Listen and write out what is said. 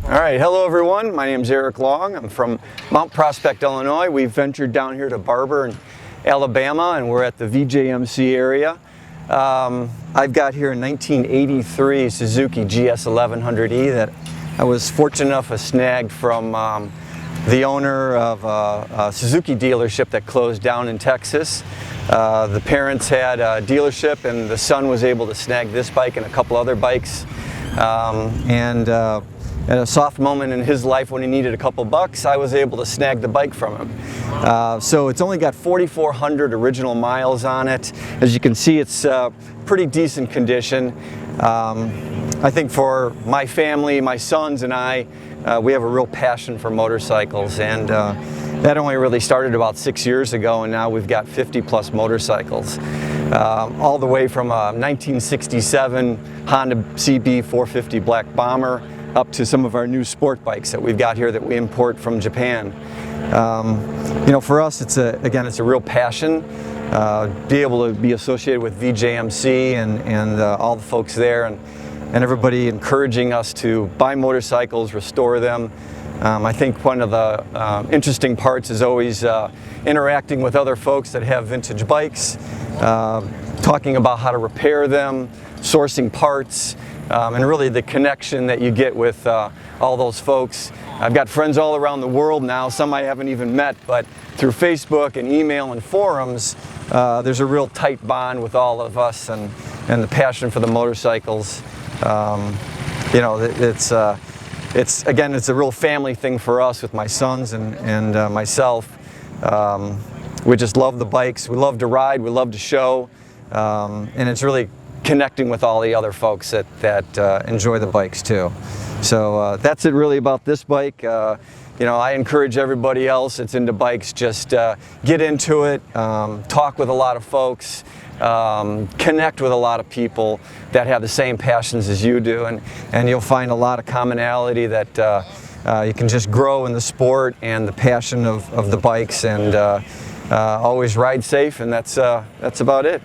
All right, hello everyone. My name is Eric Long. I'm from Mount Prospect, Illinois. We've ventured down here to Barber in Alabama, and we're at the VJMC area. I've got here a 1983 Suzuki GS1100E that I was fortunate enough to snag from the owner of a Suzuki dealership that closed down in Texas. The parents had a dealership, and the son was able to snag this bike and a couple other bikes. At a soft moment in his life when he needed a couple bucks, I was able to snag the bike from him. So it's only got 4,400 original miles on it. As you can see, it's pretty decent condition. I think for my family, my sons and I, we have a real passion for motorcycles, and that only really started about 6 years ago, and now we've got 50 plus motorcycles. All the way from a 1967 Honda CB 450 Black Bomber up to some of our new sport bikes that we've got here that we import from Japan. You know, for us, it's a real passion. Be able to be associated with VJMC and all the folks there, and everybody encouraging us to buy motorcycles, restore them. I think one of the interesting parts is always interacting with other folks that have vintage bikes, talking about how to repair them, sourcing parts, and really the connection that you get with all those folks. I've got friends all around the world now, some I haven't even met, but through Facebook and email and forums, there's a real tight bond with all of us, and the passion for the motorcycles. You know, it's a real family thing for us with my sons and myself. We just love the bikes, we love to ride, we love to show, and it's really connecting with all the other folks that enjoy the bikes too. So that's it really about this bike. You know, I encourage everybody else that's into bikes, just get into it, talk with a lot of folks, connect with a lot of people that have the same passions as you do, and you'll find a lot of commonality that you can just grow in the sport and the passion of the bikes, and always ride safe, and that's about it.